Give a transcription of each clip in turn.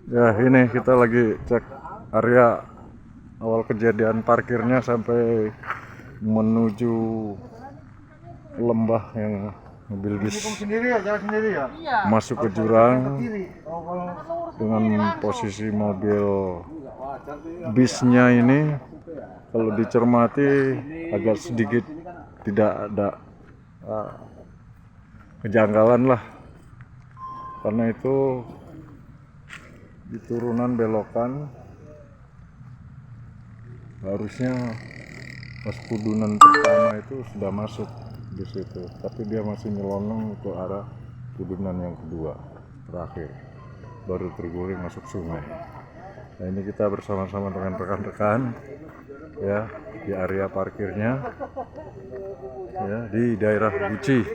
Ya, ini kita lagi cek area awal kejadian parkirnya sampai menuju lembah yang mobil bis masuk ke jurang dengan posisi mobil bisnya ini kalau dicermati agak sedikit tidak ada kejanggalan lah, karena itu di turunan belokan harusnya pas kudunan pertama itu sudah masuk di situ, tapi dia masih nyelonong ke arah kudunan yang kedua terakhir, baru terguling masuk sungai. Nah, ini kita bersama-sama dengan rekan-rekan ya di area parkirnya ya di daerah Guci.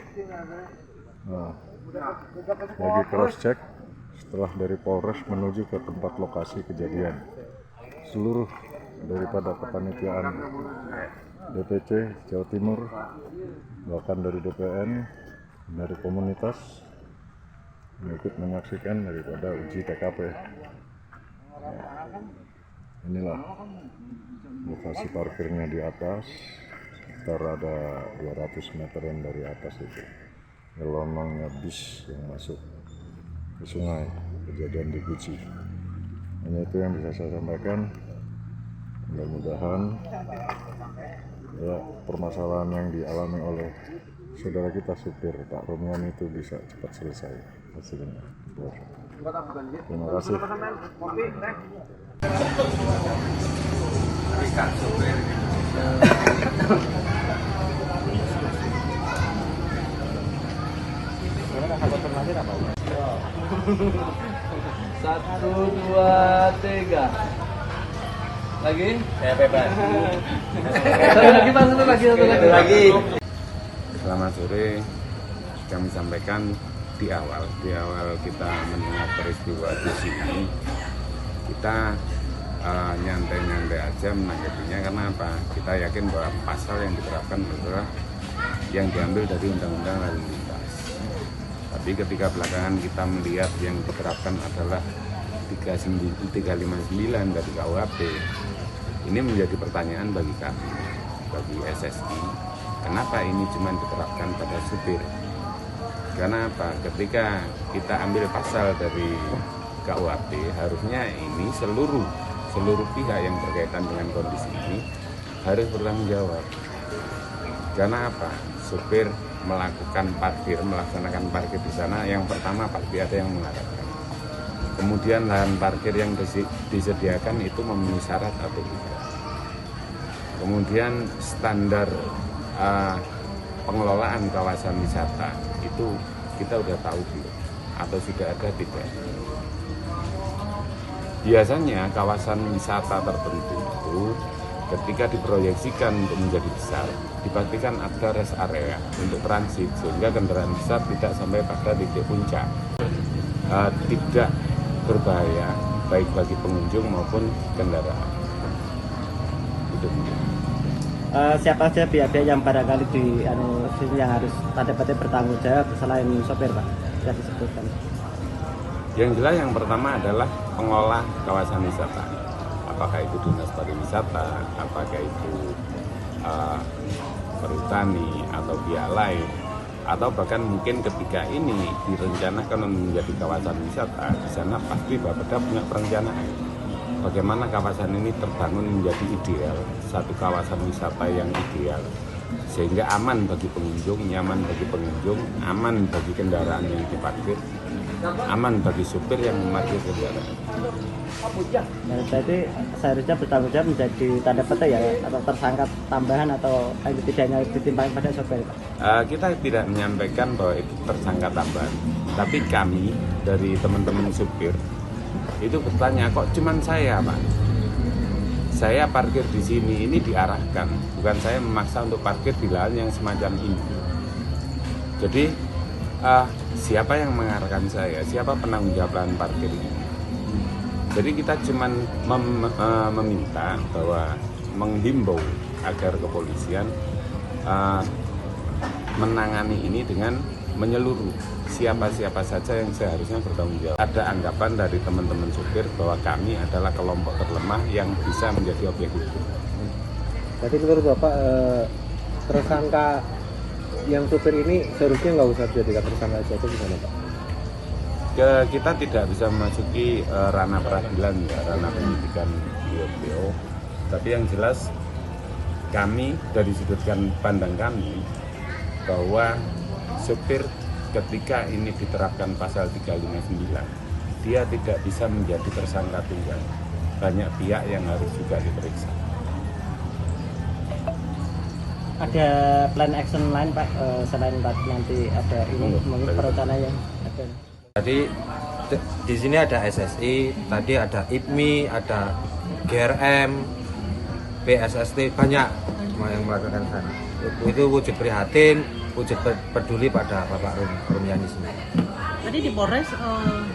Nah, lagi cross check setelah dari Polres menuju ke tempat lokasi kejadian. Seluruh daripada kepanitiaan DPC Jawa Timur, bahkan dari DPN, dari komunitas ikut menyaksikan daripada uji TKP. Inilah lokasi parkirnya di atas, sekitar ada 200 meteran dari atas itu gelonongnya bis yang masuk ke sungai, kejadian di Guci. Hanya itu yang bisa saya sampaikan. Mudah-mudahan ya permasalahan yang dialami oleh saudara kita supir Pak Romian itu bisa cepat selesai hasilnya. Terima kasih. Satu, dua, tiga. Lagi? Saya bebas. Satu lagi. Selamat sore. Kami sampaikan di awal kita mendengar peristiwa di sini, kita nyantai-nyantai aja menanggapinya. Karena apa? Kita yakin bahwa pasal yang diterapkan adalah yang diambil dari Undang-Undang Lalu Lintas. Tapi ketika belakangan kita melihat yang diterapkan adalah 359 dari KUHP, ini menjadi pertanyaan bagi kami, bagi SSI, kenapa ini cuma diterapkan pada supir? Karena apa? Ketika kita ambil pasal dari KUHP, harusnya ini seluruh pihak yang berkaitan dengan kondisi ini harus bertanggung jawab. Karena apa? Supir melaksanakan parkir di sana, yang pertama pasti ada yang mengarahkan. Kemudian lahan parkir yang disediakan itu memenuhi syarat atau tidak. Kemudian standar pengelolaan kawasan wisata itu kita udah tahu belum? Atau sudah ada tidak? Biasanya kawasan wisata tertentu itu ketika diproyeksikan untuk menjadi besar, dipastikan ada rest area untuk transit sehingga kendaraan besar tidak sampai pada titik puncak, tidak berbahaya baik bagi pengunjung maupun kendaraan. Itu. Siapa saja pihak-pihak yang barangkali yang harus tanda petik bertanggung jawab selain sopir, Pak? Bisa disebutkan. Yang jelas yang pertama adalah pengelola kawasan wisata. Apakah itu dinas pariwisata, apakah itu perhutani atau pihak lain, atau bahkan mungkin ketika ini direncanakan menjadi kawasan wisata, di sana pasti Bapeda punya perencanaan bagaimana kawasan ini terbangun menjadi ideal, satu kawasan wisata yang ideal, sehingga aman bagi pengunjung, nyaman bagi pengunjung, aman bagi kendaraan yang diparkir, aman bagi supir yang memarkir kendaraan. Nah, jadi seharusnya bertanggung jawab menjadi tanda petik ya, atau tersangka tambahan atau tidaknya ditimbang pada sopir, Pak? Kita tidak menyampaikan bahwa itu tersangka tambahan, tapi kami dari teman-teman supir itu bertanya, kok cuman saya, Pak? Saya parkir di sini, ini diarahkan, bukan saya memaksa untuk parkir di lahan yang semacam ini. Jadi siapa yang mengarahkan saya? Siapa penanggung jawab lahan parkir ini? Jadi kita cuma meminta bahwa menghimbau agar kepolisian menangani ini dengan menyeluruh siapa-siapa saja yang seharusnya bertanggung jawab. Ada anggapan dari teman-teman supir bahwa kami adalah kelompok terlemah yang bisa menjadi objek hukum. Jadi menurut Bapak tersangka yang supir ini seharusnya nggak usah dijadikan tersangka aja, itu gimana Pak? Kita tidak bisa memasuki ranah peradilan, ya, ranah penyidikan beliau. Tapi yang jelas kami dari sudut pandang kami bahwa supir ketika ini diterapkan pasal 359, dia tidak bisa menjadi tersangka tunggal. Banyak pihak yang harus juga diperiksa. Ada plan action lain Pak, selain nanti ada ini mungkin perencana yang ada. Jadi di sini ada SSI, tadi ada IPMI, ada GRM, PSST, banyak yang melakukan sana. Itu wujud prihatin, wujud peduli pada Bapak Rumiani sendiri. Tadi di Polres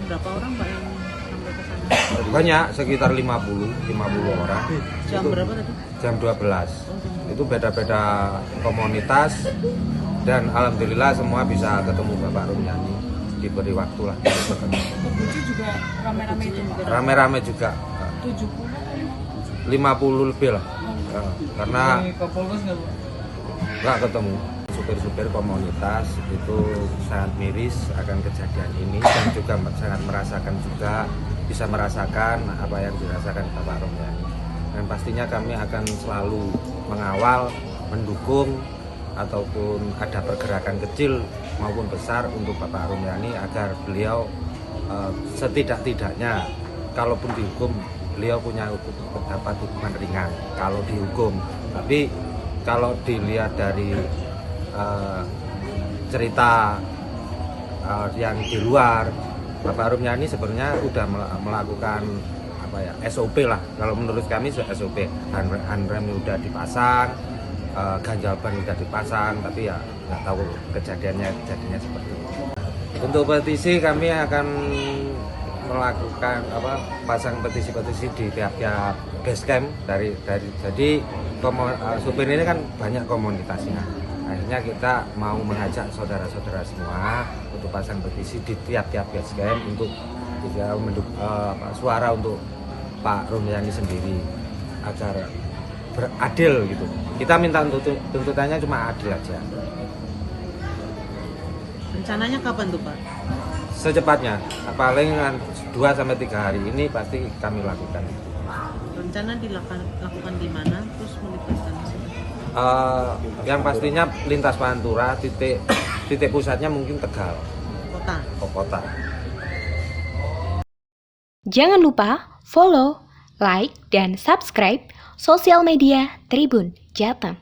berapa orang Pak yang sampai ke sana? Banyak, sekitar 50 orang. Jam berapa tadi? Jam 12. Itu beda-beda komunitas dan alhamdulillah semua bisa ketemu Bapak Rumiani, diberi waktu lah. Kebuci juga rame-rame itu Pak? Rame-rame juga, 70 50 lebih lah. Karena Kapolres nggak Bu? nggak ketemu. Supir-supir komunitas itu sangat miris akan kejadian ini dan juga sangat merasakan juga, bisa merasakan apa yang dirasakan Bapak Rumiani. Dan pastinya kami akan selalu mengawal, mendukung ataupun ada pergerakan kecil maupun besar untuk Bapak Rumiani agar beliau setidak-tidaknya kalaupun dihukum beliau punya dapat hukuman ringan kalau dihukum. Tapi kalau dilihat dari cerita yang di luar, Bapak Rumiani sebenarnya sudah melakukan SOP lah. Kalau menurut kami SOP, handrem udah dipasang, ganjal ban udah dipasang, tapi ya nggak tahu kejadiannya jadinya seperti itu. Untuk petisi kami akan melakukan pasang petisi-petisi di tiap-tiap base camp jadi supir ini kan banyak komunitasnya. Akhirnya kita mau mengajak saudara-saudara semua untuk pasang petisi di tiap-tiap base camp untuk suara untuk Pak Rumiani sendiri agar beradil gitu. Kita minta tuntutannya cuma adil aja. Rencananya kapan tuh Pak? Secepatnya, paling 2-3 hari ini pasti kami lakukan. Rencana dilakukan di mana? Terus melibatkan siapa? Yang pastinya lintas Pantura, titik pusatnya mungkin Tegal, kota. Jangan lupa follow, like, dan subscribe sosial media Tribun Jateng.